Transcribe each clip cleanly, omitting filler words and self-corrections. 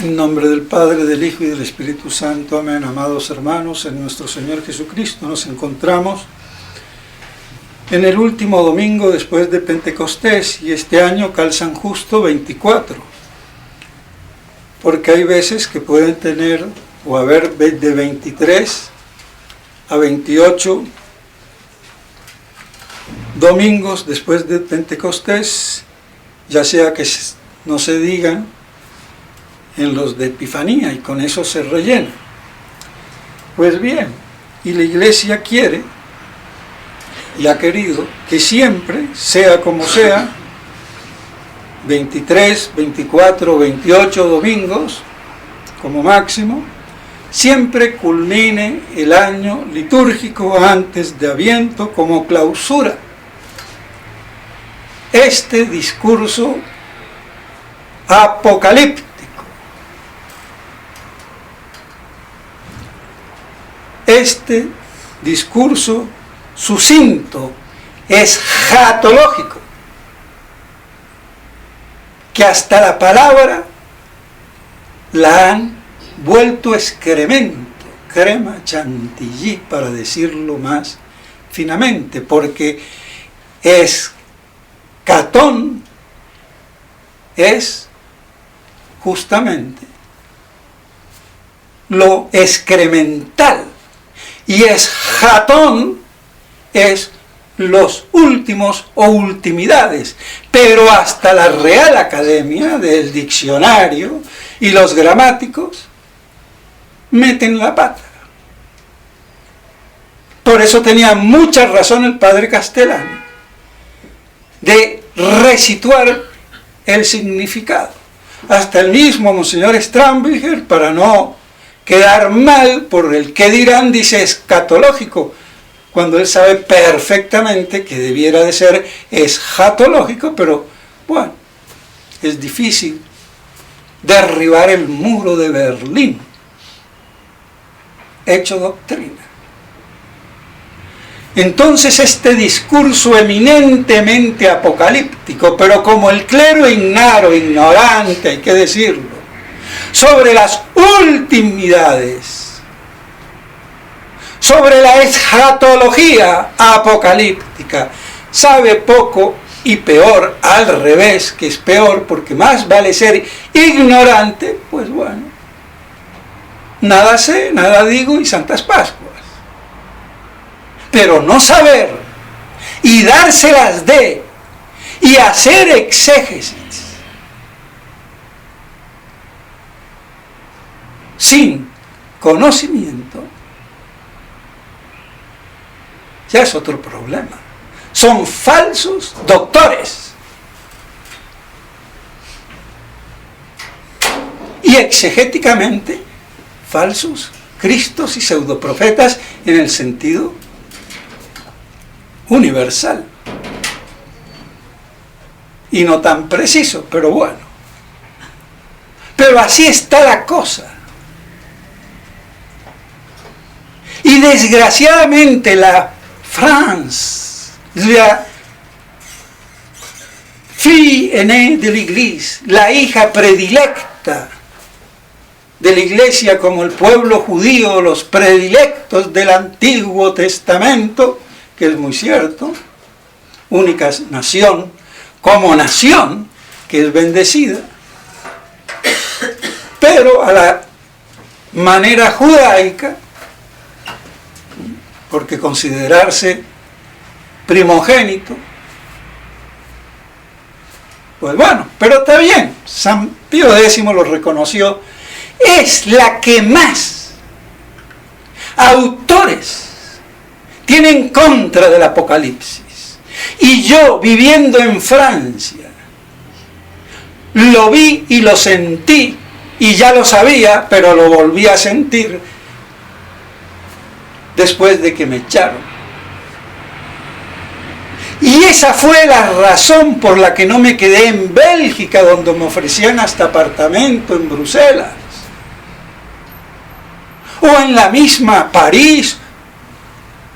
En nombre del Padre, del Hijo y del Espíritu Santo. Amén. Amados hermanos, en nuestro Señor Jesucristo nos encontramos en el último domingo después de Pentecostés, y este año calzan justo 24, porque hay veces que pueden tener o haber de 23 a 28 domingos después de Pentecostés, ya sea que no se digan en los de Epifanía, y con eso se rellena. Pues bien, y la Iglesia quiere y ha querido que siempre, sea como sea, 23, 24, 28 domingos como máximo, siempre culmine el año litúrgico antes de Adviento como clausura. Este discurso apocalíptico, este discurso sucinto, escatológico, que hasta la palabra la han vuelto excremento, crema chantilly, para decirlo más finamente, porque escatón es justamente lo excremental, y eschatón es los últimos o ultimidades. Pero hasta la Real Academia del Diccionario y los gramáticos meten la pata. Por eso tenía mucha razón el padre Castellani de resituar el significado. Hasta el mismo Monseñor Strambiger, para no quedar mal por el que dirán, dice escatológico, cuando él sabe perfectamente que debiera de ser escatológico, pero bueno, es difícil derribar el muro de Berlín, hecho doctrina. Entonces este discurso eminentemente apocalíptico, pero como el clero ignorante, hay que decirlo, sobre las ultimidades, sobre la escatología apocalíptica, sabe poco, y peor al revés, que es peor, porque más vale ser ignorante, pues bueno, nada sé, nada digo y Santas Pascuas. Pero no saber y dárselas de y hacer exégesis sin conocimiento, ya es otro problema. Son falsos doctores y exegéticamente falsos cristos y pseudoprofetas en el sentido universal y no tan preciso, pero bueno. Pero así está la cosa. Y desgraciadamente la France, la fille aînée de l'Église, la hija predilecta de la Iglesia, como el pueblo judío, los predilectos del Antiguo Testamento, que es muy cierto, única nación, como nación, que es bendecida, pero a la manera judaica, porque considerarse primogénito, pues bueno, pero está bien, San Pío X lo reconoció, es la que más autores tiene en contra del Apocalipsis. Y yo, viviendo en Francia, lo vi y lo sentí, y ya lo sabía, pero lo volví a sentir después de que me echaron. Y esa fue la razón por la que no me quedé en Bélgica, donde me ofrecían hasta apartamento en Bruselas, o en la misma París,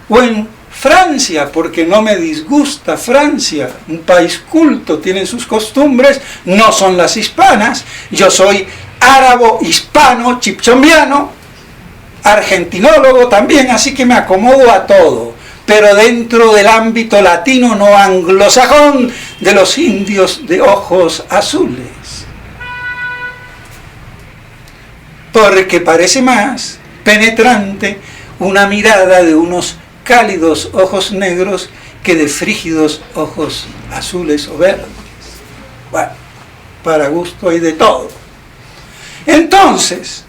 o en Francia, porque no me disgusta Francia, un país culto, tienen sus costumbres, no son las hispanas. Yo soy árabo, hispano, chipchombiano, argentinólogo también, así que me acomodo a todo, pero dentro del ámbito latino no anglosajón de los indios de ojos azules. Porque parece más penetrante una mirada de unos cálidos ojos negros que de frígidos ojos azules o verdes. Bueno, para gusto hay de todo. Entonces,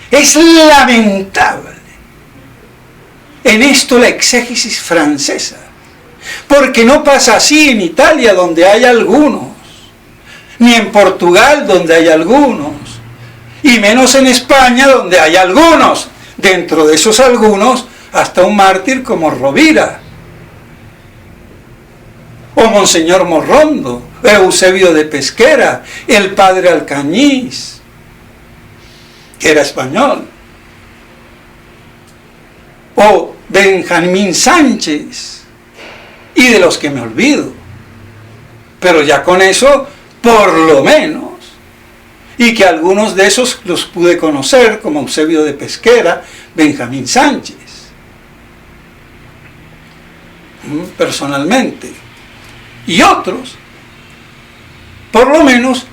es lamentable en esto la exégesis francesa, porque no pasa así en Italia, donde hay algunos, ni en Portugal, donde hay algunos, y menos en España, donde hay algunos, dentro de esos algunos, hasta un mártir como Rovira, o Monseñor Morrondo, Eusebio de Pesquera, el padre Alcañiz, que era español, o Benjamín Sánchez, y de los que me olvido, pero ya con eso, por lo menos, y que algunos de esos los pude conocer, como Eusebio de Pesquera, Benjamín Sánchez, personalmente, y otros, por lo menos,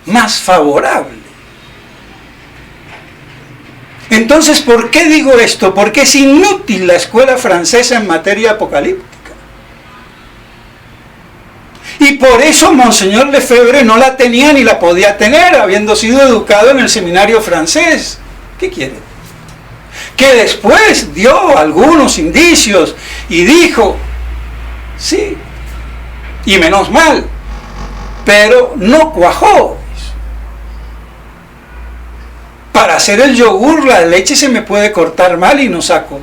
más favorables. Entonces, ¿por qué digo esto? Porque es inútil la escuela francesa en materia apocalíptica. Y por eso Monseñor Lefebvre no la tenía ni la podía tener, habiendo sido educado en el seminario francés. ¿Qué quiere? Que después dio algunos indicios y dijo, sí, y menos mal, pero no cuajó. Para hacer el yogur, la leche se me puede cortar mal y no saco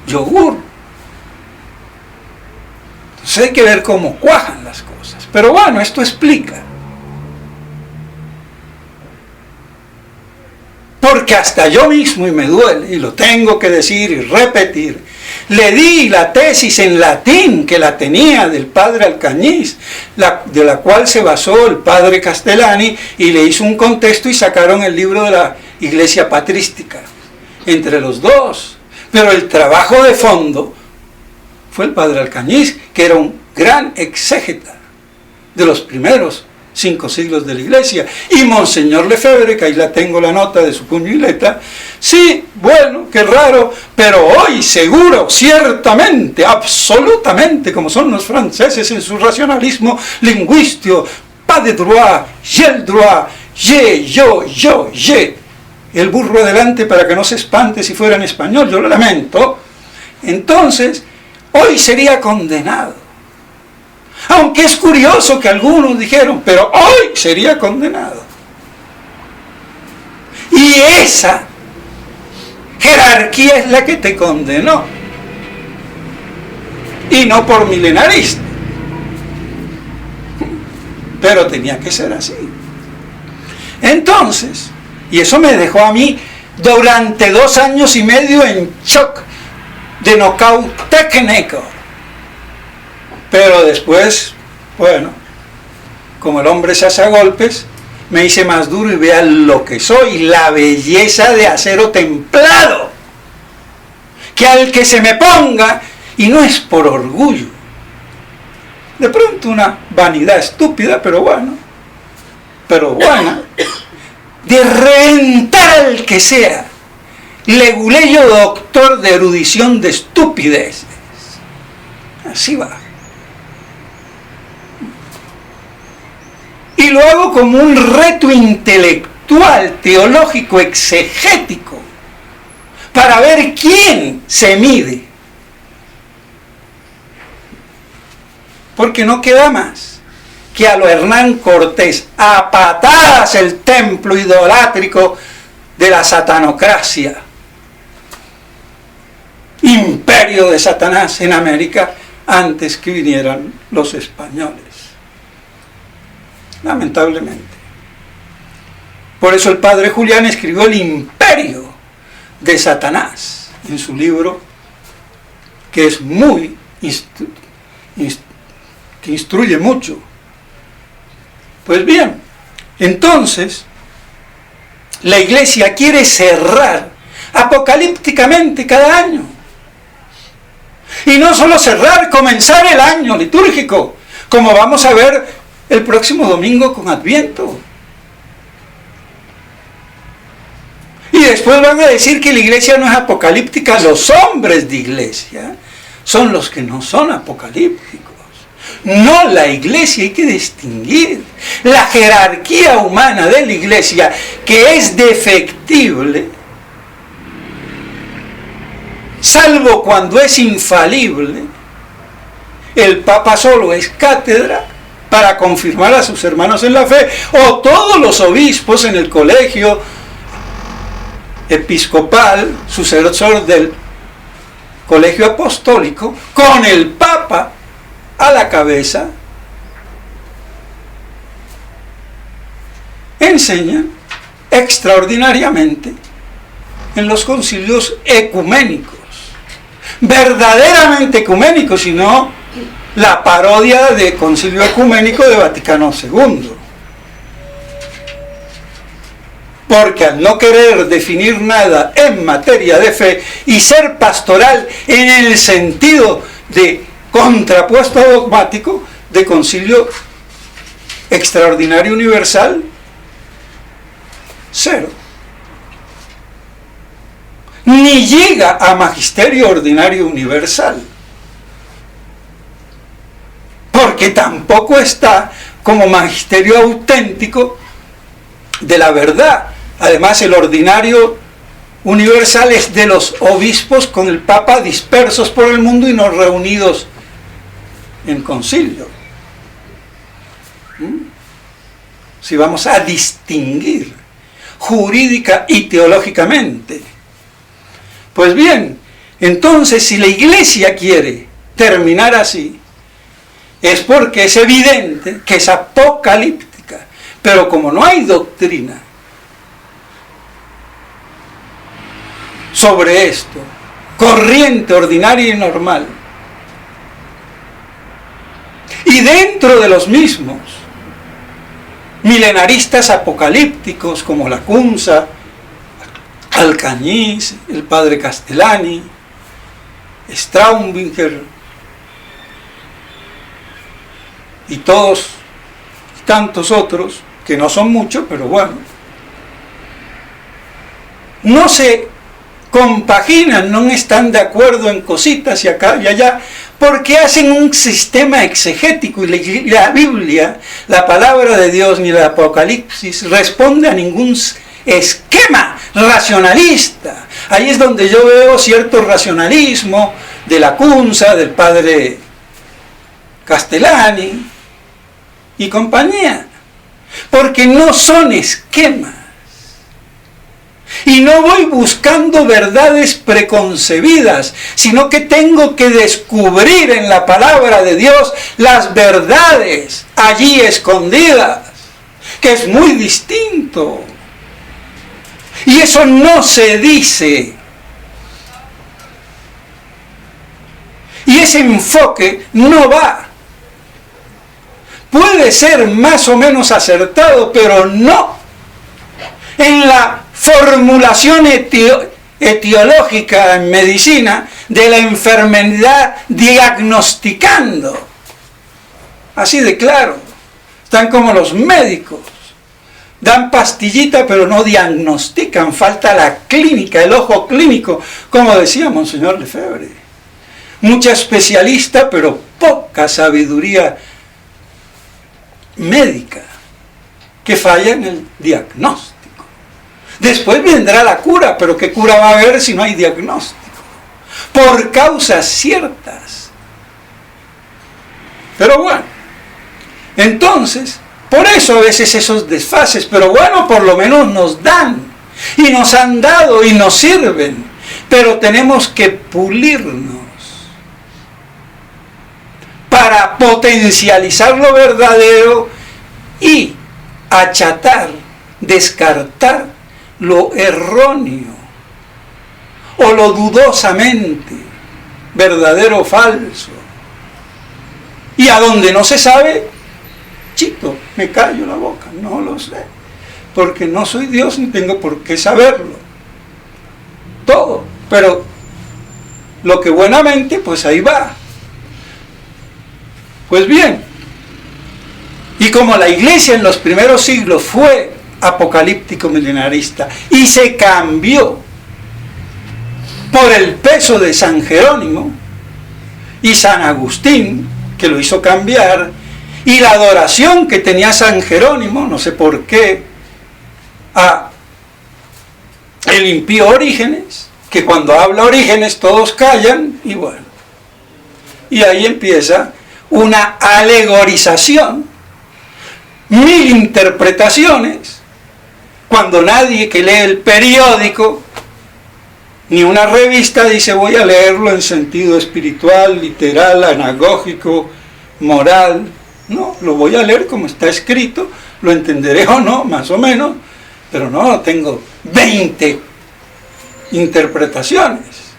yogur. Entonces hay que ver cómo cuajan las cosas. Pero bueno, esto explica. Porque hasta yo mismo, y me duele, y lo tengo que decir y repetir, le di la tesis en latín que la tenía del padre Alcañiz, de la cual se basó el padre Castellani, y le hizo un contexto y sacaron el libro de la Iglesia Patrística, entre los dos. Pero el trabajo de fondo fue el padre Alcañiz, que era un gran exégeta de los primeros 5 siglos de la Iglesia, y Monseñor Lefebvre, que ahí la tengo la nota de su puño y letra, sí, bueno, qué raro, pero hoy seguro, ciertamente, absolutamente, como son los franceses en su racionalismo lingüístico, pas de droit, j'ai le droit, yo, el burro adelante para que no se espante si fuera en español, yo lo lamento. Entonces, hoy sería condenado. Aunque es curioso que algunos dijeron, pero hoy sería condenado. Y esa jerarquía es la que te condenó. Y no por milenarista. Pero tenía que ser así. Entonces, y eso me dejó a mí durante 2 años y medio en shock de nocaut técnico. Pero después, bueno, como el hombre se hace a golpes, me hice más duro y vean lo que soy, la belleza de acero templado, que al que se me ponga, y no es por orgullo, de pronto una vanidad estúpida, pero buena, de reventar al que sea, leguleyo doctor de erudición de estupideces, así va. Y lo hago como un reto intelectual, teológico, exegético, para ver quién se mide. Porque no queda más que a lo Hernán Cortés, a patadas el templo idolátrico de la satanocracia, imperio de Satanás en América, antes que vinieran los españoles. Lamentablemente. Por eso el padre Julián escribió El imperio de Satanás en su libro, que es muy que instruye mucho. Pues bien, entonces la iglesia quiere cerrar apocalípticamente cada año. Y no solo cerrar, comenzar el año litúrgico, como vamos a ver el próximo domingo con Adviento. Y después van a decir que la iglesia no es apocalíptica. Los hombres de iglesia son los que no son apocalípticos. No la iglesia, hay que distinguir. La jerarquía humana de la iglesia, que es defectible, salvo cuando es infalible, el Papa solo es cátedra para confirmar a sus hermanos en la fe, o todos los obispos en el colegio episcopal, sucesor del colegio apostólico, con el Papa a la cabeza, enseñan extraordinariamente en los concilios ecuménicos, verdaderamente ecuménicos, y no la parodia de concilio ecuménico de Vaticano II. Porque al no querer definir nada en materia de fe y ser pastoral en el sentido de contrapuesto dogmático de concilio extraordinario universal, cero. Ni llega a magisterio ordinario universal, porque tampoco está como magisterio auténtico de la verdad. Además, el ordinario universal es de los obispos con el Papa dispersos por el mundo y no reunidos en concilio. Si vamos a distinguir jurídica y teológicamente. Pues bien, entonces si la iglesia quiere terminar así, es porque es evidente que es apocalíptica. Pero como no hay doctrina sobre esto, corriente, ordinaria y normal, y dentro de los mismos, milenaristas apocalípticos como Lacunza, Alcañiz, el padre Castellani, Straubinger y todos tantos otros, que no son muchos, pero bueno, no se compaginan, no están de acuerdo en cositas y acá y allá, porque hacen un sistema exegético, y la Biblia, la palabra de Dios, ni el Apocalipsis responde a ningún esquema racionalista. Ahí es donde yo veo cierto racionalismo de Lacunza, del padre Castellani y compañía, porque no son esquemas. Y no voy buscando verdades preconcebidas, sino que tengo que descubrir en la palabra de Dios las verdades allí escondidas, que es muy distinto. Y eso no se dice. Y ese enfoque no va. Puede ser más o menos acertado, pero no en la formulación etiológica en medicina de la enfermedad diagnosticando. Así de claro. Están como los médicos. Dan pastillita pero no diagnostican. Falta la clínica, el ojo clínico, como decía Monseñor Lefebvre. Mucha especialista pero poca sabiduría médica que falla en el diagnóstico. Después vendrá la cura, pero ¿qué cura va a haber si no hay diagnóstico? Por causas ciertas. Pero bueno, entonces, por eso a veces esos desfases, pero bueno, por lo menos nos dan, y nos han dado, y nos sirven, pero tenemos que pulirnos para potencializar lo verdadero y achatar, descartar lo erróneo o lo dudosamente verdadero o falso. Y a donde no se sabe, chito, me callo la boca, no lo sé. porque no soy Dios ni tengo por qué saberlo todo, pero lo que buenamente, pues ahí va. Pues bien, y como la iglesia en los primeros siglos fue apocalíptico milenarista y se cambió por el peso de San Jerónimo y San Agustín, que lo hizo cambiar, y la adoración que tenía San Jerónimo, no sé por qué, a el impío Orígenes, que cuando habla Orígenes todos callan, y bueno, y ahí empieza una alegorización, 1000 interpretaciones, cuando nadie que lee el periódico ni una revista dice voy a leerlo en sentido espiritual, literal, anagógico, moral. No, lo voy a leer como está escrito, lo entenderé o no, más o menos, pero no tengo 20 interpretaciones.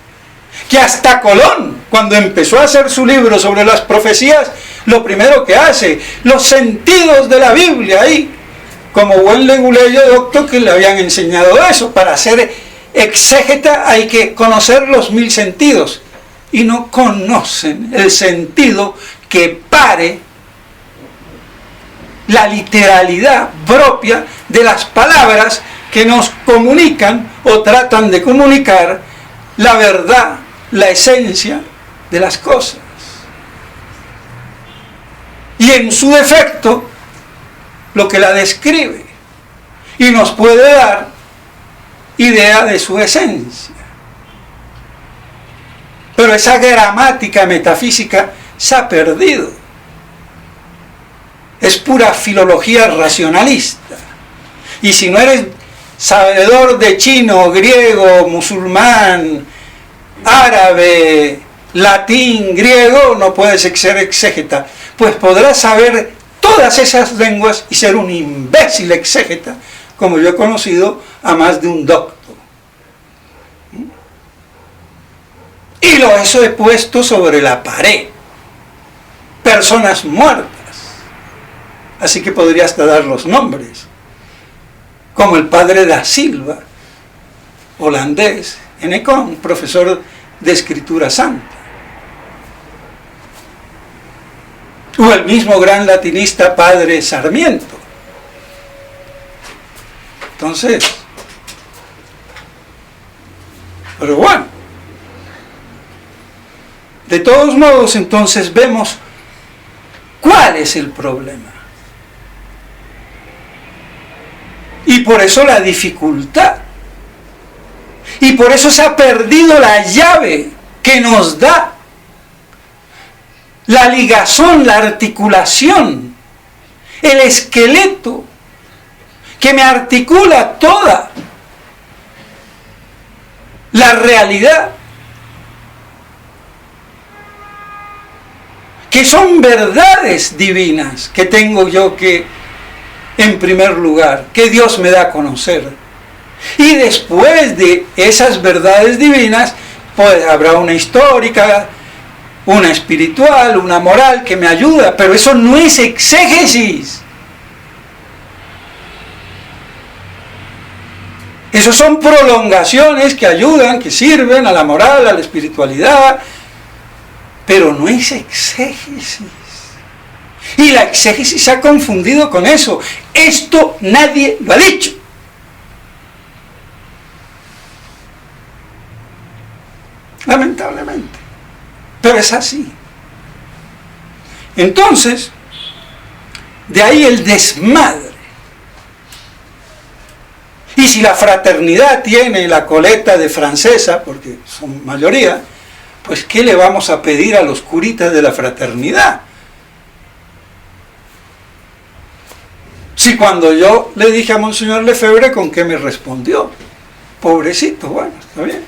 Que hasta Colón, cuando empezó a hacer su libro sobre las profecías, lo primero que hace, los sentidos de la Biblia, ahí, como buen leguleyo doctor que le habían enseñado eso, para hacer exégeta hay que conocer los 1000 sentidos, y no conocen el sentido que pare la literalidad propia de las palabras que nos comunican o tratan de comunicar la verdad, la esencia de las cosas. Y en su defecto, lo que la describe y nos puede dar idea de su esencia. Pero esa gramática metafísica se ha perdido. Es pura filología racionalista. Y si no eres sabedor de chino, griego, musulmán, árabe, latín, griego, no puedes ser exégeta. Pues podrás saber todas esas lenguas y ser un imbécil exégeta, como yo he conocido a más de un doctor. Y eso he puesto sobre la pared. Personas muertas. Así que podría hasta dar los nombres. Como el padre da Silva, holandés, en Econ, profesor de escritura santa. O el mismo gran latinista padre Sarmiento. Entonces, pero bueno, de todos modos entonces vemos cuál es el problema. Y por eso la dificultad. Y por eso se ha perdido la llave que nos da la ligazón, la articulación, el esqueleto que me articula toda la realidad, que son verdades divinas que tengo yo que, en primer lugar, que Dios me da a conocer. Y después de esas verdades divinas, pues habrá una histórica, una espiritual, una moral que me ayuda, pero eso no es exégesis. Esos son prolongaciones que ayudan, que sirven a la moral, a la espiritualidad, pero no es exégesis. Y la exégesis se ha confundido con eso. Esto nadie lo ha dicho. Lamentablemente. Pero es así. Entonces, de ahí el desmadre. Y si la fraternidad tiene la coleta de francesa, porque son mayoría, pues ¿qué le vamos a pedir a los curitas de la fraternidad? Si cuando yo le dije a Monseñor Lefebvre, ¿con qué me respondió? Pobrecito, bueno, está bien.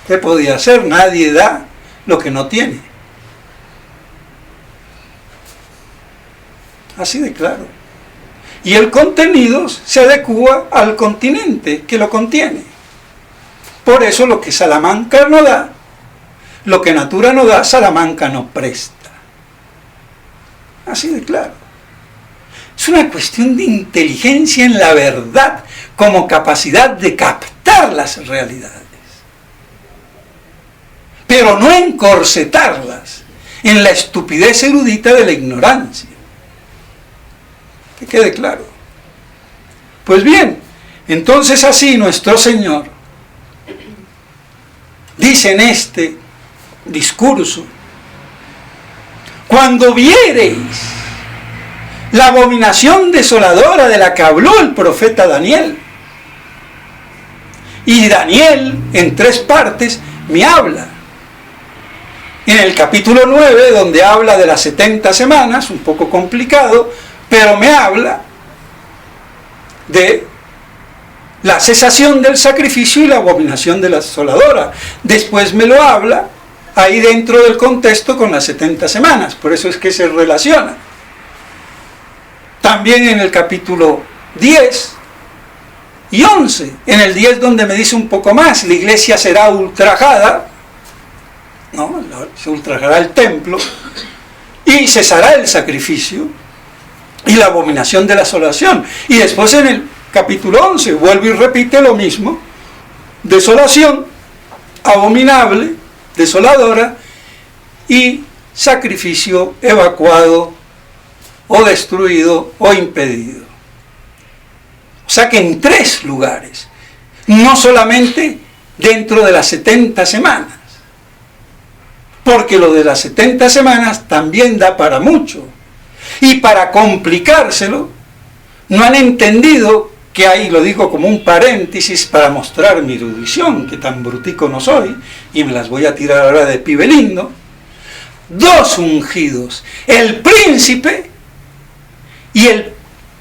¿Qué podía hacer? Nadie da lo que no tiene. Así de claro. Y el contenido se adecúa al continente que lo contiene. Por eso lo que Salamanca no da, lo que Natura no da, Salamanca no presta. Así de claro. Es una cuestión de inteligencia en la verdad, como capacidad de captar las realidades. Pero no encorsetarlas en la estupidez erudita de la ignorancia. Que quede claro. Pues bien, entonces así nuestro Señor dice en este discurso: cuando viereis la abominación desoladora de la que habló el profeta Daniel, y Daniel en 3 partes me habla. En el capítulo 9, donde habla de las 70 semanas, un poco complicado, pero me habla de la cesación del sacrificio y la abominación de la desoladora. Después me lo habla ahí dentro del contexto con las 70 semanas, por eso es que se relaciona. También en el capítulo 10 y 11, en el 10 donde me dice un poco más, la iglesia será ultrajada, ¿no? Se ultrajará el templo y cesará el sacrificio y la abominación de la desolación. Y después en el capítulo 11 vuelve y repite lo mismo: desolación, abominable, desoladora y sacrificio evacuado o destruido o impedido. O sea que en 3 lugares, no solamente dentro de las 70 semanas, porque lo de las 70 semanas también da para mucho. Y para complicárselo, no han entendido que ahí, lo digo como un paréntesis para mostrar mi erudición, que tan brutico no soy, y me las voy a tirar ahora de pibe lindo: 2 ungidos, el príncipe y el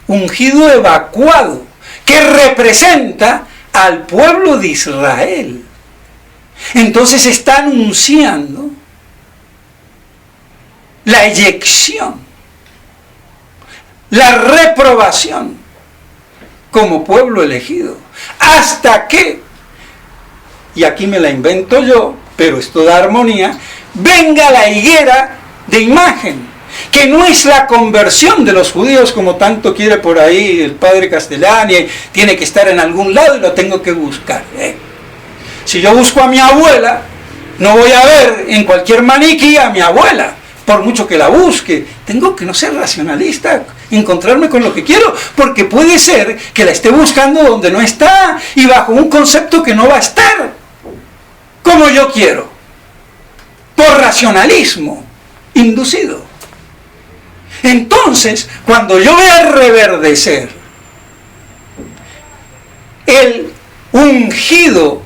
ungido evacuado, que representa al pueblo de Israel. Entonces está anunciando la eyección, la reprobación como pueblo elegido, hasta que, y aquí me la invento yo, pero esto da armonía, venga la higuera de imagen, que no es la conversión de los judíos como tanto quiere por ahí el padre Castellani, tiene que estar en algún lado y lo tengo que buscar. Si yo busco a mi abuela, no voy a ver en cualquier maniquí a mi abuela, por mucho que la busque. Tengo que no ser racionalista, encontrarme con lo que quiero, porque puede ser que la esté buscando donde no está y bajo un concepto que no va a estar como yo quiero, por racionalismo inducido. Entonces, cuando yo vea reverdecer el ungido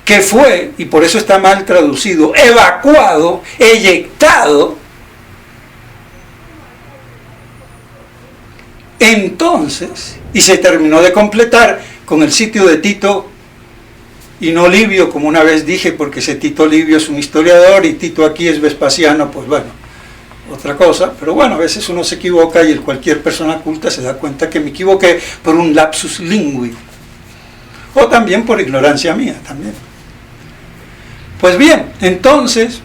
que fue, y por eso está mal traducido, evacuado, eyectado, entonces, y se terminó de completar con el sitio de Tito, y no Livio, como una vez dije, porque ese Tito Livio es un historiador y Tito aquí es Vespasiano, pues bueno, otra cosa, pero bueno, a veces uno se equivoca y cualquier persona culta se da cuenta que me equivoqué por un lapsus lingui, o también por ignorancia mía, también. Pues bien, entonces,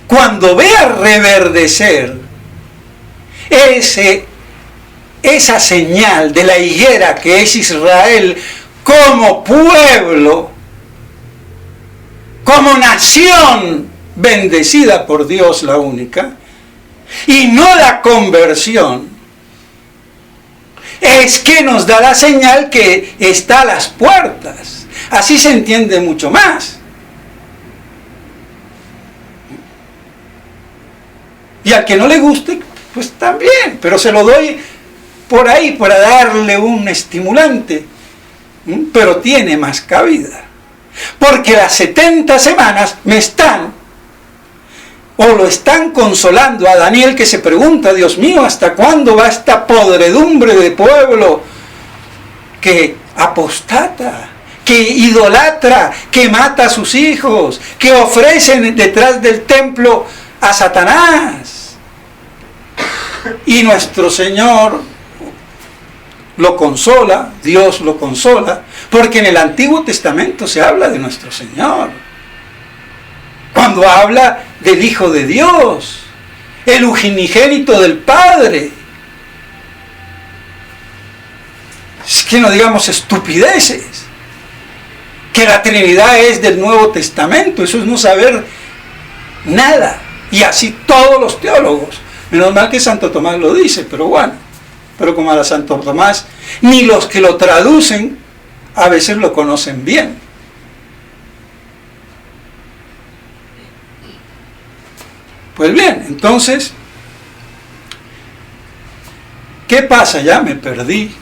cuando vea reverdecer esa señal de la higuera que es Israel como pueblo, como nación bendecida por Dios la única, y no la conversión, es que nos da la señal que está a las puertas. Así se entiende mucho más. Y al que no le guste, pues también, pero se lo doy por ahí para darle un estimulante, pero tiene más cabida. Porque las 70 semanas me están, o lo están consolando a Daniel, que se pregunta: Dios mío, ¿hasta cuándo va esta podredumbre de pueblo que apostata, que idolatra, que mata a sus hijos, que ofrecen detrás del templo a Satanás? Y nuestro Señor lo consola, Dios lo consola, porque en el Antiguo Testamento se habla de nuestro Señor. Cuando habla del Hijo de Dios, el unigénito del Padre. Es que no digamos estupideces. Que la Trinidad es del Nuevo Testamento, eso es no saber nada. Y así todos los teólogos. Menos mal que Santo Tomás lo dice, pero bueno. Pero como a Santo Tomás, ni los que lo traducen a veces lo conocen bien. Pues bien, entonces, ¿qué pasa? Ya me perdí.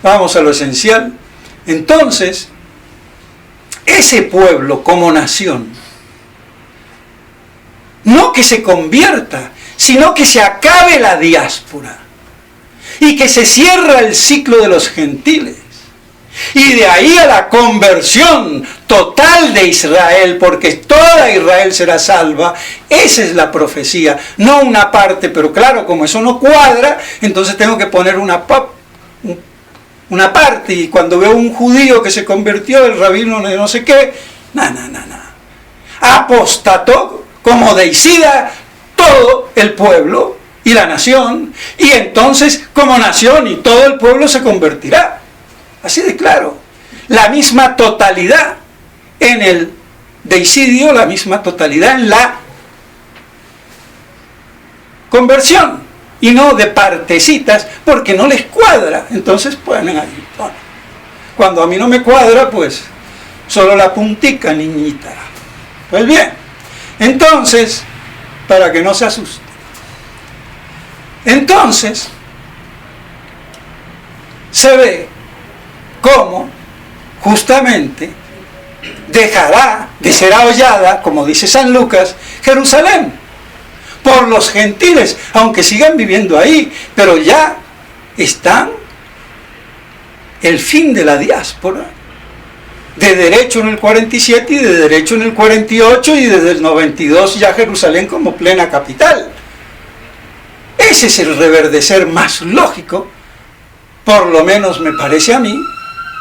Vamos a lo esencial. Entonces, ese pueblo como nación, no que se convierta, sino que se acabe la diáspora y que se cierra el ciclo de los gentiles. Y de ahí a la conversión total de Israel, porque toda Israel será salva. Esa es la profecía, no una parte, pero claro, como eso no cuadra, entonces tengo que poner una parte. Y cuando veo un judío que se convirtió, el rabino de no sé qué, apostató como deicida todo el pueblo y la nación, y entonces como nación y todo el pueblo se convertirá. Así de claro. La misma totalidad en el deicidio, la misma totalidad en la conversión. Y no de partecitas, porque no les cuadra. Entonces ponen ahí. Bueno, cuando a mí no me cuadra, pues solo la puntica, niñita. Pues bien, entonces, para que no se asuste. Entonces, se ve cómo justamente dejará de ser ahollada, como dice San Lucas, Jerusalén, por los gentiles, aunque sigan viviendo ahí, pero ya están el fin de la diáspora, de derecho en el 47 y de derecho en el 48 y desde el 92 ya Jerusalén como plena capital. Ese es el reverdecer más lógico, por lo menos me parece a mí,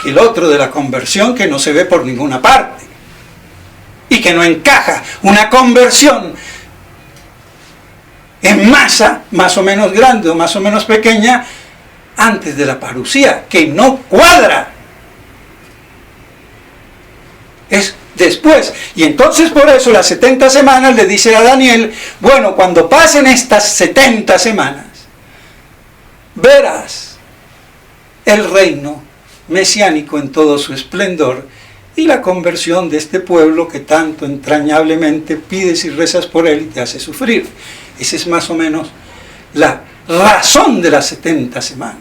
que el otro de la conversión que no se ve por ninguna parte y que no encaja. Una conversión en masa, más o menos grande o más o menos pequeña, antes de la parusía, que no cuadra. Es después. Y entonces por eso las 70 semanas le dice a Daniel, bueno, cuando pasen estas 70 semanas, verás el reino mesiánico en todo su esplendor y la conversión de este pueblo que tanto entrañablemente pides y rezas por él y te hace sufrir. Esa es más o menos la razón de las 70 semanas.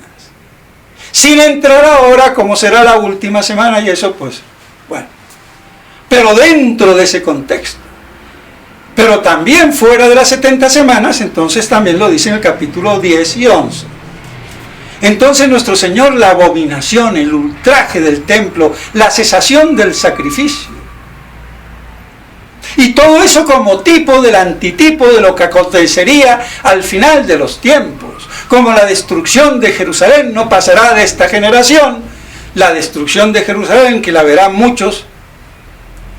Sin entrar ahora como será la última semana y eso pues, bueno. Pero dentro de ese contexto. Pero también fuera de las 70 semanas, entonces también lo dice en el capítulo 10 y 11. Entonces nuestro Señor, la abominación, el ultraje del templo, la cesación del sacrificio. Y todo eso como tipo del antitipo de lo que acontecería al final de los tiempos. Como la destrucción de Jerusalén no pasará de esta generación, la destrucción de Jerusalén que la verán muchos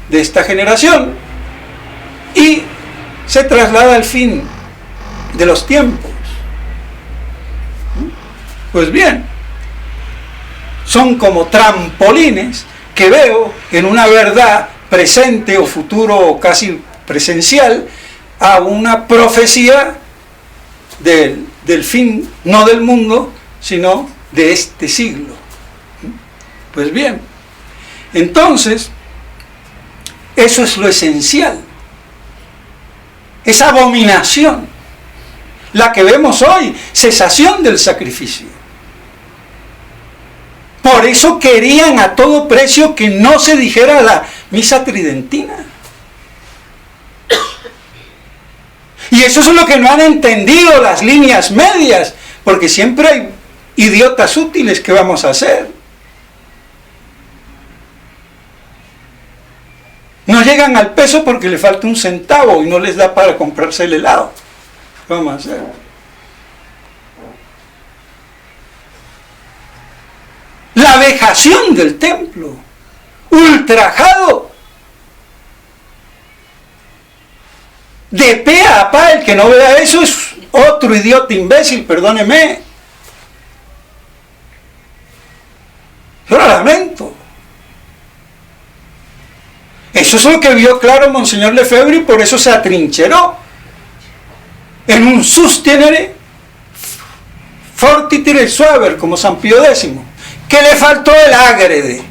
de esta generación, y se traslada al fin de los tiempos. Pues bien, son como trampolines que veo en una verdad presente o futuro o casi presencial a una profecía del fin, no del mundo, sino de este siglo. Pues bien, entonces, eso es lo esencial. Esa abominación, la que vemos hoy, cesación del sacrificio. Por eso querían a todo precio que no se dijera la misa tridentina. Y eso es lo que no han entendido las líneas medias, porque siempre hay idiotas útiles que vamos a hacer. No llegan al peso porque le falta un centavo y no les da para comprarse el helado. ¿Qué vamos a hacer? La vejación del templo, ultrajado. De pe a pa, el que no vea eso es otro idiota imbécil, perdóneme. Yo lo lamento. Eso es lo que vio claro Monseñor Lefebvre y por eso se atrincheró en un sustenere fortiter suaver, como San Pío X, que le faltó el ágrede.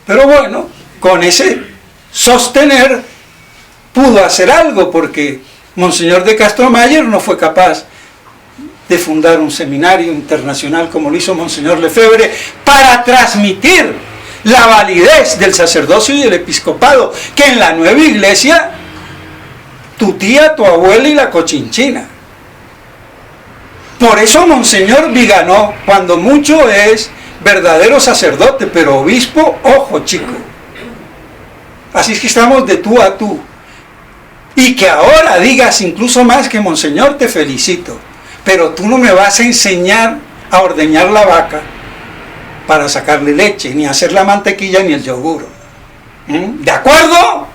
Pero bueno, con ese sostener pudo hacer algo, porque Monseñor de Castromayer no fue capaz de fundar un seminario internacional como lo hizo Monseñor Lefebvre para transmitir la validez del sacerdocio y del episcopado, que en la nueva iglesia tu tía, tu abuela y la cochinchina. Por eso Monseñor Viganó, cuando mucho, es verdadero sacerdote, pero obispo, ojo chico. Así es que estamos de tú a tú. Y que ahora digas incluso más que Monseñor, te felicito, pero tú no me vas a enseñar a ordeñar la vaca para sacarle leche, ni hacer la mantequilla ni el yogur. ¿De acuerdo?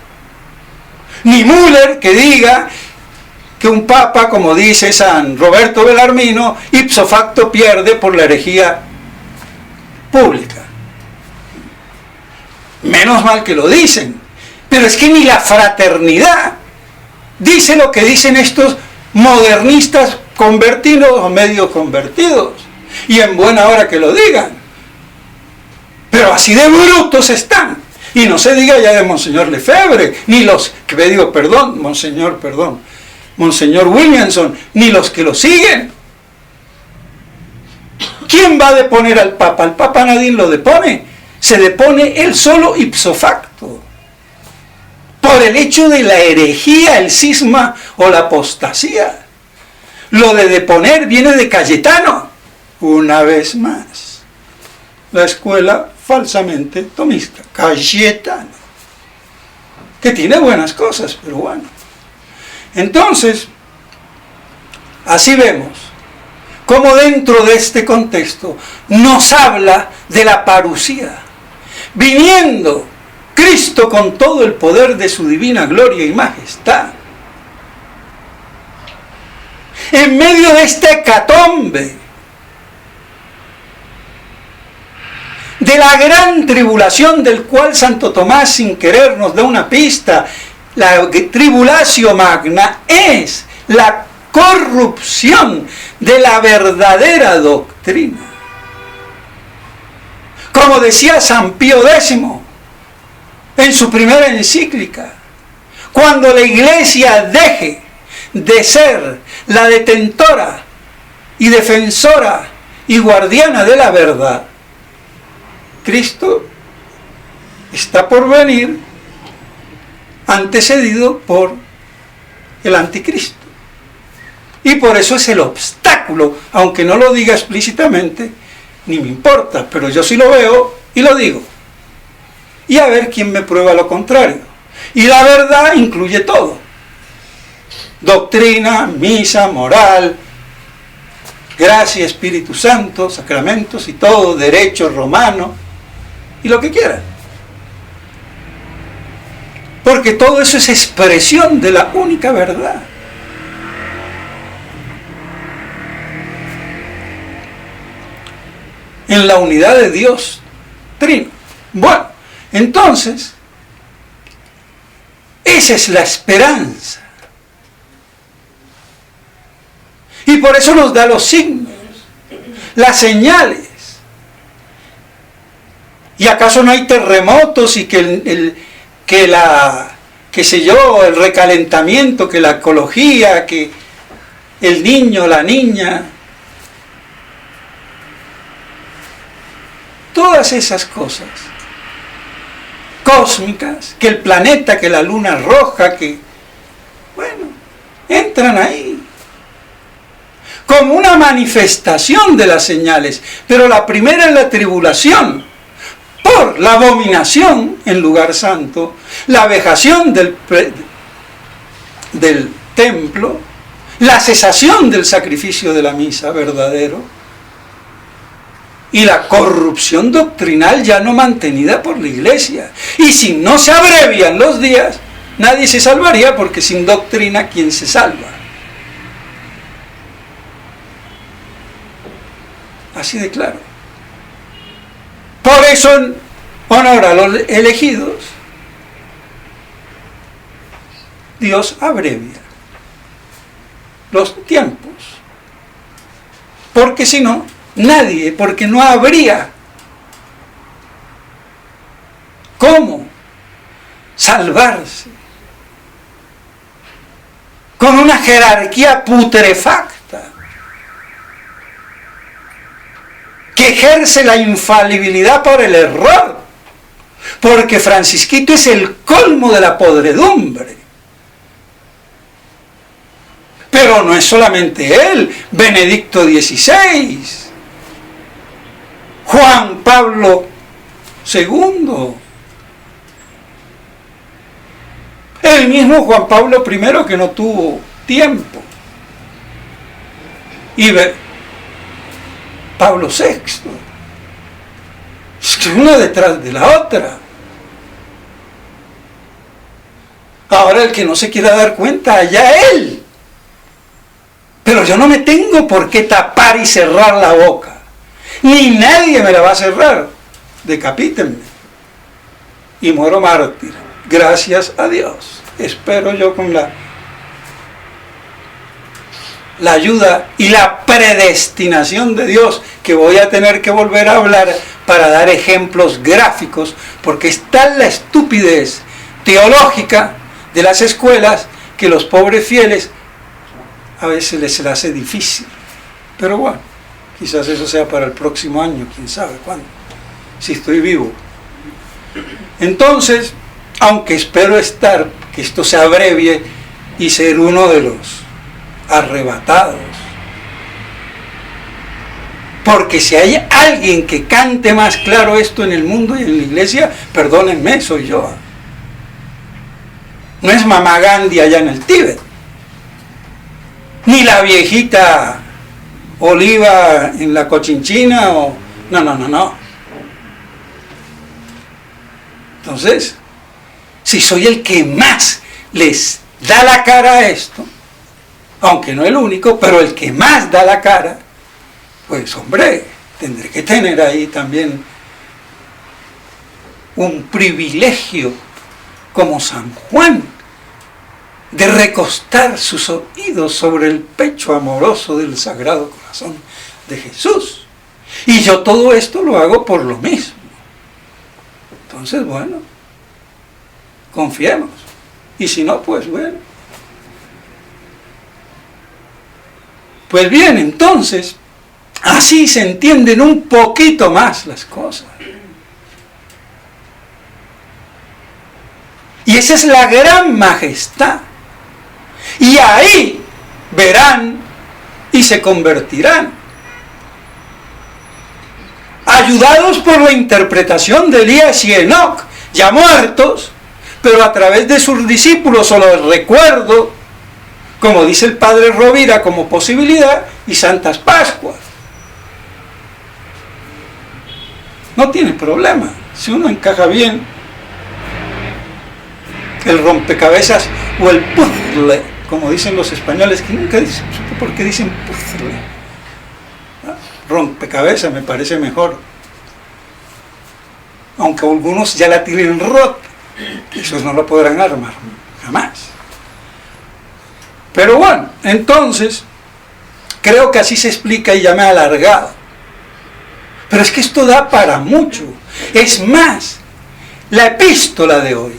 Ni Müller que diga que un papa, como dice San Roberto Belarmino, ipso facto pierde por la herejía pública. Menos mal que lo dicen, pero es que ni la fraternidad dice lo que dicen estos modernistas convertidos o medio convertidos, y en buena hora que lo digan. Pero así de brutos están. Y no se diga ya de Monseñor Lefebvre, ni los que me digo, Monseñor Williamson, ni los que lo siguen. ¿Quién va a deponer al Papa? Al Papa nadie lo depone. Se depone él solo ipso facto. Por el hecho de la herejía, el cisma o la apostasía. Lo de deponer viene de Cayetano. Una vez más. La escuela falsamente tomista. Cayetano. Que tiene buenas cosas, pero bueno. Entonces, así vemos cómo dentro de este contexto nos habla de la parusía. Viniendo Cristo con todo el poder de su divina gloria y majestad. En medio de esta hecatombe, de la gran tribulación del cual Santo Tomás sin querer nos da una pista, la tribulatio magna es la corrupción de la verdadera doctrina. Como decía San Pío X en su primera encíclica, cuando la Iglesia deje de ser la detentora y defensora y guardiana de la verdad, Cristo está por venir antecedido por el anticristo. Y por eso es el obstáculo, aunque no lo diga explícitamente, ni me importa, pero yo sí lo veo y lo digo. Y a ver quién me prueba lo contrario. Y la verdad incluye todo. Doctrina, misa, moral, gracia, Espíritu Santo, sacramentos y todo, derecho romano y lo que quieran. Porque todo eso es expresión de la única verdad. En la unidad de Dios trino. Bueno, entonces, esa es la esperanza. Y por eso nos da los signos, las señales. ¿Y acaso no hay terremotos y que qué sé yo, el recalentamiento, que la ecología, que el niño, la niña? Todas esas cosas cósmicas, que el planeta, que la luna roja, que, bueno, entran ahí como una manifestación de las señales. Pero la primera es la tribulación por la abominación en lugar santo, la vejación del templo, la cesación del sacrificio de la misa verdadero y la corrupción doctrinal ya no mantenida por la Iglesia. Y si no se abrevian los días, nadie se salvaría, porque sin doctrina, ¿quién se salva? Así de claro. Por eso, en honor a los elegidos, Dios abrevia los tiempos. Porque si no, nadie, porque no habría cómo salvarse con una jerarquía putrefacta que ejerce la infalibilidad por el error, porque Francisquito es el colmo de la podredumbre. Pero no es solamente él, Benedicto XVI, Juan Pablo II, el mismo Juan Pablo I, que no tuvo tiempo, y Pablo VI, es que una detrás de la otra. Ahora el que no se quiera dar cuenta, allá él. Pero yo no me tengo por qué tapar y cerrar la boca, ni nadie me la va a cerrar. Decapítenme y muero mártir, gracias a Dios. Espero yo, con la ayuda y la predestinación de Dios, que voy a tener que volver a hablar para dar ejemplos gráficos, porque está la estupidez teológica de las escuelas que los pobres fieles a veces les hace difícil. Pero bueno, quizás eso sea para el próximo año, quién sabe cuándo, si estoy vivo. Entonces, aunque espero que esto se abrevie y ser uno de los arrebatados, porque si hay alguien que cante más claro esto en el mundo y en la iglesia, perdónenme, soy yo. No es Mamá Gandhi allá en el Tíbet, ni la viejita Oliva en la Cochinchina, o no. Entonces, si soy el que más les da la cara a esto, aunque no el único, pero el que más da la cara, pues hombre, tendré que tener ahí también un privilegio como San Juan, de recostar sus oídos sobre el pecho amoroso del Sagrado Corazón de Jesús. Y yo todo esto lo hago por lo mismo. Entonces, bueno, confiemos. Y si no, pues bueno. Pues bien, entonces, así se entienden un poquito más las cosas. Y esa es la gran majestad. Y ahí verán y se convertirán, ayudados por la interpretación de Elías y Enoc, ya muertos, pero a través de sus discípulos, o los recuerdo, como dice el padre Rovira, como posibilidad, y Santas Pascuas. No tiene problema, si uno encaja bien el rompecabezas o el puzzle, como dicen los españoles, que nunca dicen, ¿por qué dicen puzzle? Rompecabezas me parece mejor, aunque algunos ya la tienen rota, esos no lo podrán armar jamás. Pero bueno, entonces creo que así se explica, y ya me he alargado, pero es que esto da para mucho. Es más, la epístola de hoy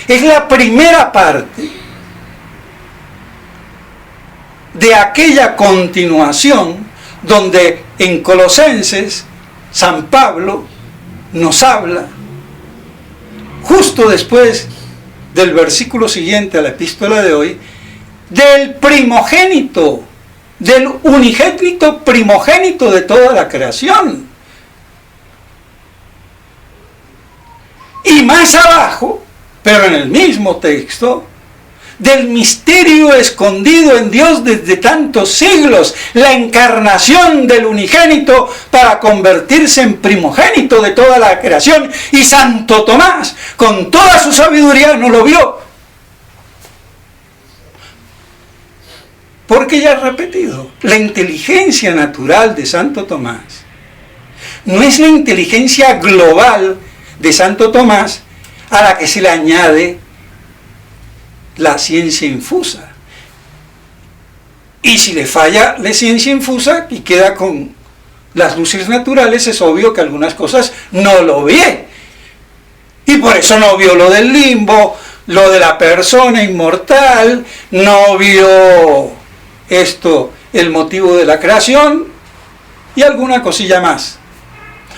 es la primera parte de aquella continuación donde en Colosenses San Pablo nos habla, justo después del versículo siguiente a la epístola de hoy, del primogénito, del unigénito primogénito de toda la creación. Y más abajo, pero en el mismo texto, del misterio escondido en Dios desde tantos siglos, la encarnación del unigénito para convertirse en primogénito de toda la creación. Y Santo Tomás, con toda su sabiduría, no lo vio, Porque ya he repetido, la inteligencia natural de Santo Tomás no es la inteligencia global de Santo Tomás a la que se le añade la ciencia infusa. Y si le falla la ciencia infusa y queda con las luces naturales, es obvio que algunas cosas no lo ve. Y por eso no vio lo del limbo, lo de la persona inmortal, no vio esto, el motivo de la creación y alguna cosilla más.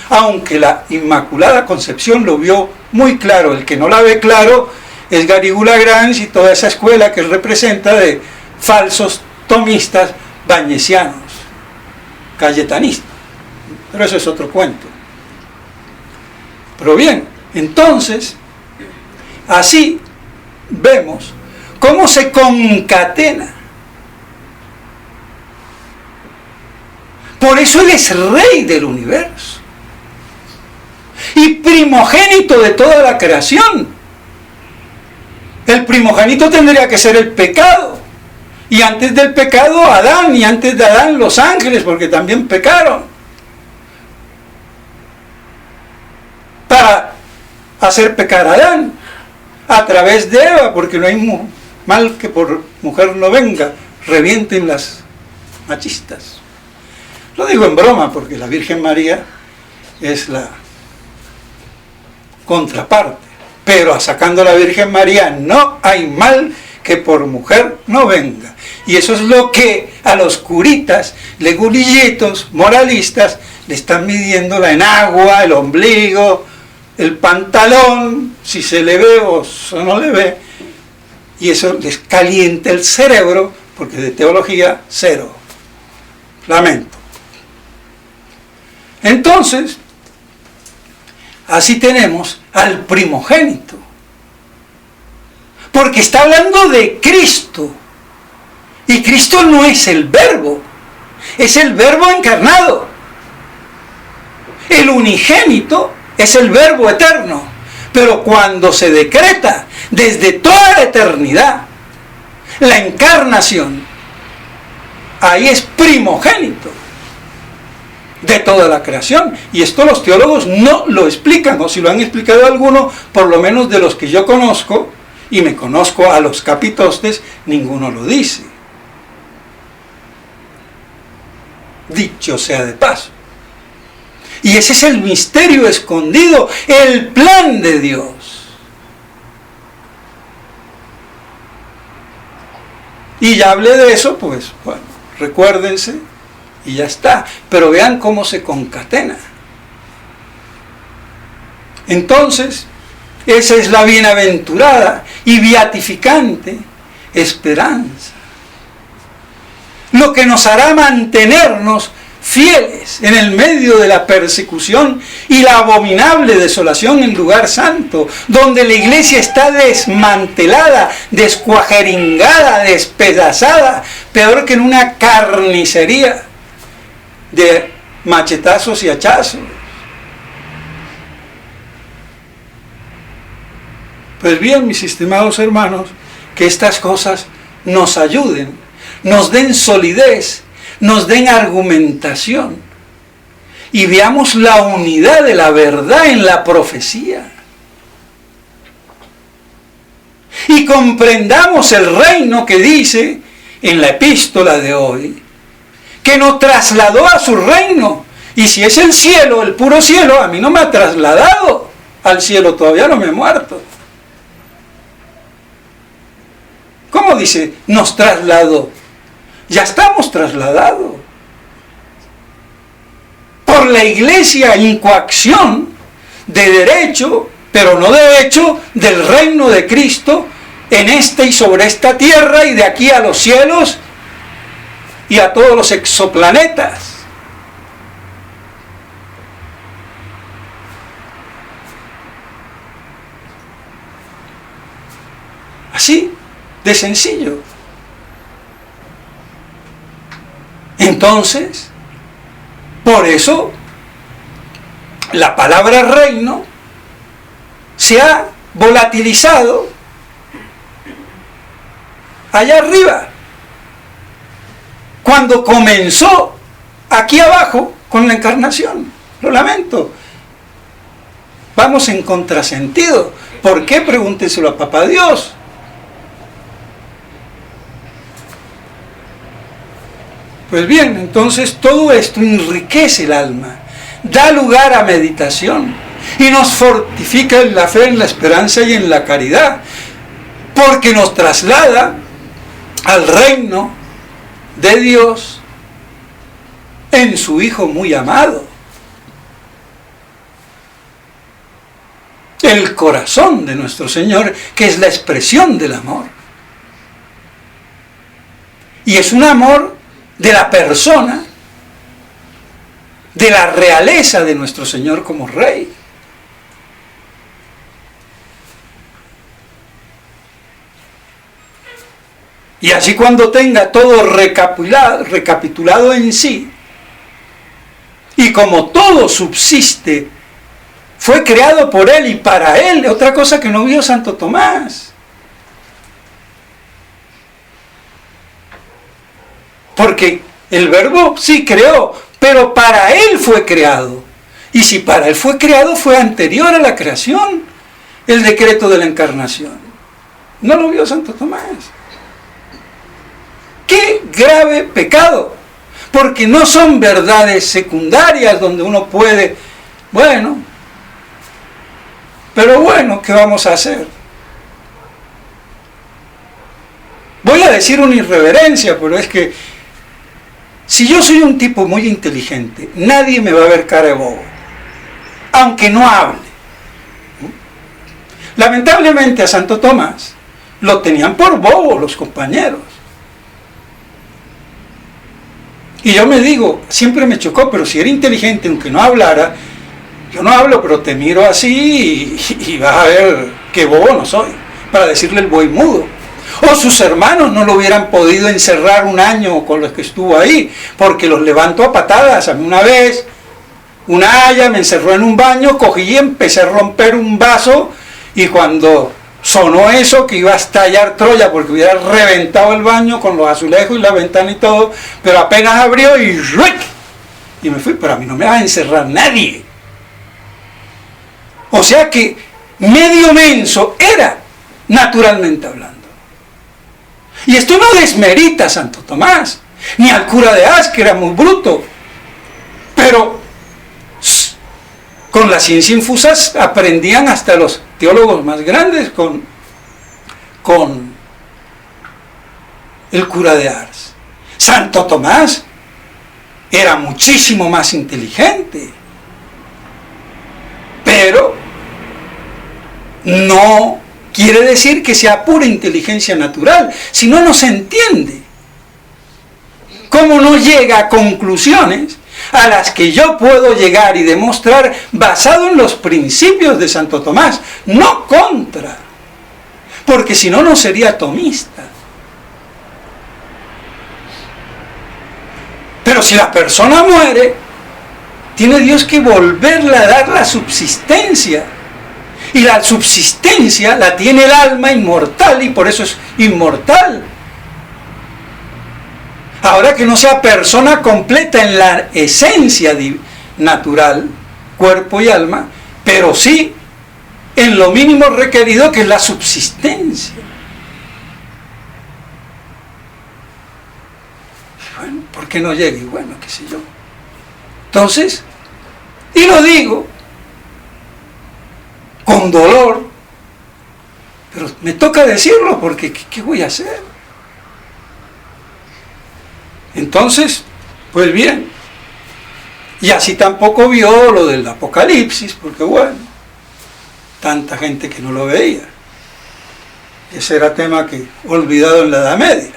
Aunque la Inmaculada Concepción lo vio muy claro. El que no la ve claro es Garrigou-Lagrange y toda esa escuela que él representa de falsos tomistas bañesianos, cayetanistas. Pero eso es otro cuento. Pero bien, entonces, así vemos cómo se concatena. Por eso Él es Rey del universo y primogénito de toda la creación. El primogénito tendría que ser el pecado, y antes del pecado Adán, y antes de Adán los ángeles, porque también pecaron, para hacer pecar a Adán a través de Eva, porque no hay mal que por mujer no venga, revienten las machistas. Lo digo en broma, porque la Virgen María es la contraparte, pero sacando a la Virgen María no hay mal que por mujer no venga. Y eso es lo que a los curitas, legulilletos, moralistas, le están midiendo la enagua, el ombligo, el pantalón, si se le ve o no le ve, y eso les calienta el cerebro, porque de teología cero. Lamento. Entonces, así tenemos al primogénito, porque está hablando de Cristo, y Cristo no es el Verbo, es el Verbo encarnado. El unigénito es el Verbo eterno, pero cuando se decreta desde toda la eternidad la encarnación, ahí es primogénito de toda la creación. Y esto los teólogos no lo explican, o si lo han explicado alguno, por lo menos de los que yo conozco, y me conozco a los capitostes, ninguno lo dice. Dicho sea de paso. Y ese es el misterio escondido, el plan de Dios. Y ya hablé de eso, pues, bueno, recuérdense, y ya está. Pero vean cómo se concatena. Entonces, esa es la bienaventurada y beatificante esperanza. Lo que nos hará mantenernos fieles en el medio de la persecución y la abominable desolación en lugar santo, donde la iglesia está desmantelada, descuajeringada, despedazada, peor que en una carnicería de machetazos y hachazos. Pues bien, mis estimados hermanos, que estas cosas nos ayuden, nos den solidez, nos den argumentación y veamos la unidad de la verdad en la profecía. Y comprendamos el reino que dice en la epístola de hoy, que nos trasladó a su reino. Y si es el cielo, el puro cielo, a mí no me ha trasladado al cielo, todavía no me he muerto. ¿Cómo dice? Nos trasladó. Ya estamos trasladados por la iglesia en coacción de derecho, pero no de hecho, del reino de Cristo en esta y sobre esta tierra y de aquí a los cielos y a todos los exoplanetas. Así de sencillo. Entonces, por eso, la palabra reino se ha volatilizado allá arriba. cuando comenzó aquí abajo con la encarnación. Lo lamento. Vamos en contrasentido. ¿Por qué? Pregúnteselo a Papá Dios. Pues bien, entonces todo esto enriquece el alma, da lugar a meditación y nos fortifica en la fe, en la esperanza y en la caridad, porque nos traslada al reino de Dios en su Hijo muy amado. El corazón de nuestro Señor, que es la expresión del amor. Y es un amor de la persona, de la realeza de nuestro Señor como Rey. Y así cuando tenga todo recapitulado en sí, y como todo subsiste, fue creado por Él y para Él, otra cosa que no vio Santo Tomás. Porque el Verbo sí creó, pero para Él fue creado. Y si para Él fue creado, fue anterior a la creación, el decreto de la encarnación. No lo vio Santo Tomás. ¡Qué grave pecado! Porque no son verdades secundarias donde uno puede, pero bueno, ¿qué vamos a hacer? Voy a decir una irreverencia, pero es que si yo soy un tipo muy inteligente, nadie me va a ver cara de bobo, aunque no hable. Lamentablemente a Santo Tomás lo tenían por bobo los compañeros. Y yo me digo, siempre me chocó, pero si era inteligente, aunque no hablara, yo no hablo, pero te miro así y vas a ver qué bobo no soy, para decirle el buey mudo. O sus hermanos no lo hubieran podido encerrar un año con los que estuvo ahí, porque los levantó a patadas. A mí una vez, una haya me encerró en un baño, cogí y empecé a romper un vaso, y cuando sonó eso, que iba a estallar Troya, porque hubiera reventado el baño con los azulejos y la ventana y todo, pero apenas abrió y ¡ruic! Y me fui, pero a mí no me va a encerrar nadie. O sea que medio menso era, naturalmente hablando. Y esto no desmerita a Santo Tomás, ni al cura de Ars, que era muy bruto. Pero con la ciencia infusa aprendían hasta los teólogos más grandes con el cura de Ars. Santo Tomás era muchísimo más inteligente, pero no quiere decir que sea pura inteligencia natural, si no, no se entiende. ¿Cómo no llega a conclusiones a las que yo puedo llegar y demostrar basado en los principios de Santo Tomás, no contra? Porque si no, no sería tomista. Pero si la persona muere, tiene Dios que volverle a dar la subsistencia. Y la subsistencia la tiene el alma inmortal, y por eso es inmortal. Ahora que no sea persona completa en la esencia natural, cuerpo y alma, pero sí en lo mínimo requerido, que es la subsistencia. Bueno, ¿por qué no llega? Y bueno, qué sé yo. Entonces, y lo digo con dolor, pero me toca decirlo, porque ¿qué voy a hacer? Entonces, pues bien, y así tampoco vio lo del Apocalipsis, porque bueno, tanta gente que no lo veía. Ese era tema que olvidado en la Edad Media.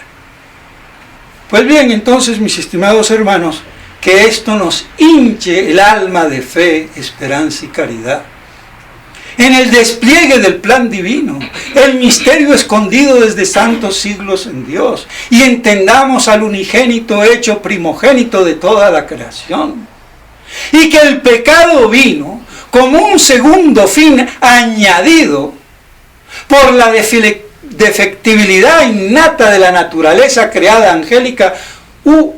Pues bien, entonces, mis estimados hermanos, que esto nos hinche el alma de fe, esperanza y caridad en el despliegue del plan divino, el misterio escondido desde santos siglos en Dios, y entendamos al unigénito hecho primogénito de toda la creación, y que el pecado vino como un segundo fin añadido por la defectibilidad innata de la naturaleza creada angélica u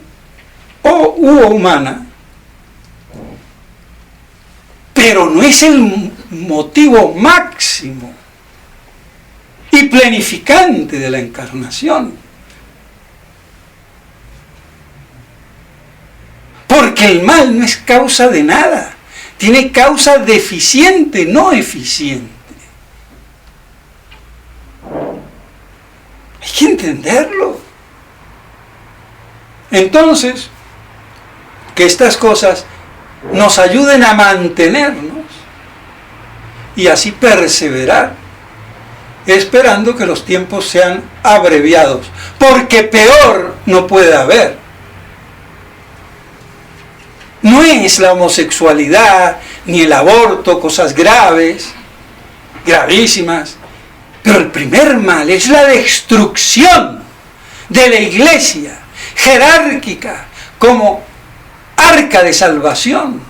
u humana, pero no es el motivo máximo y plenificante de la encarnación. Porque el mal no es causa de nada, tiene causa deficiente, no eficiente. Hay que entenderlo. Entonces, que estas cosas nos ayuden a mantenernos y así perseverar, esperando que los tiempos sean abreviados, porque peor no puede haber. No es la homosexualidad ni el aborto, cosas graves, gravísimas, pero el primer mal es la destrucción de la iglesia jerárquica como arca de salvación,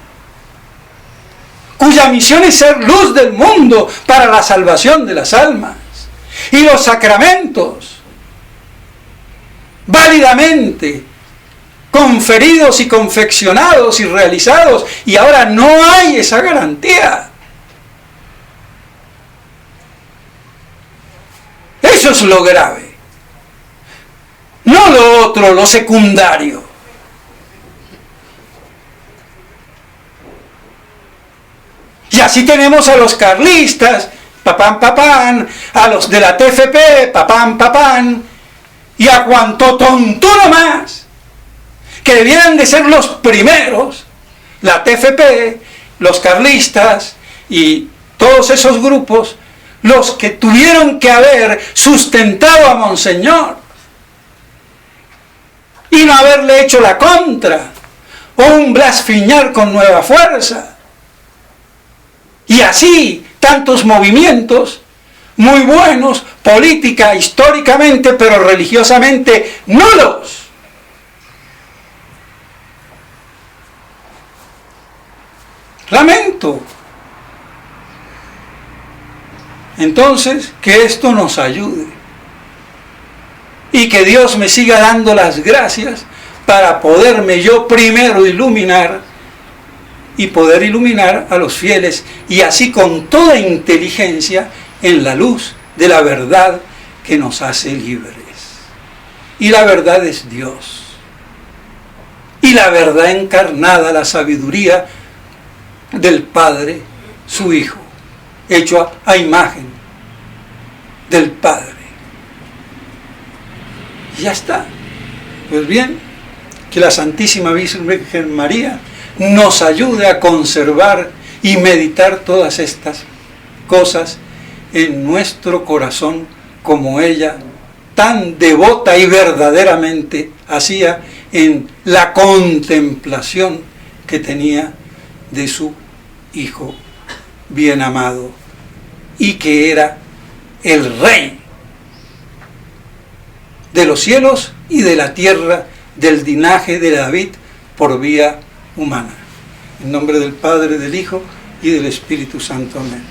cuya misión es ser luz del mundo para la salvación de las almas. Y los sacramentos, válidamente conferidos y confeccionados y realizados, y ahora no hay esa garantía. Eso es lo grave, no lo otro, lo secundario. Y así tenemos a los carlistas, papán, papán, a los de la TFP, papán, papán, y a cuanto tontuno más, que debieran de ser los primeros, la TFP, los carlistas y todos esos grupos, los que tuvieron que haber sustentado a Monseñor y no haberle hecho la contra o un blasfemiar con nueva fuerza. Y así tantos movimientos muy buenos, política, históricamente, pero religiosamente nulos. Lamento. Entonces, que esto nos ayude y que Dios me siga dando las gracias para poderme yo primero iluminar y poder iluminar a los fieles, y así con toda inteligencia en la luz de la verdad que nos hace libres. Y la verdad es Dios. Y la verdad encarnada, la sabiduría del Padre, su Hijo, hecho a imagen del Padre. Y ya está. Pues bien, que la Santísima Virgen María nos ayude a conservar y meditar todas estas cosas en nuestro corazón, como ella tan devota y verdaderamente hacía en la contemplación que tenía de su Hijo bien amado, y que era el Rey de los cielos y de la tierra, del linaje de David por vía humana. En nombre del Padre, del Hijo y del Espíritu Santo. Amén.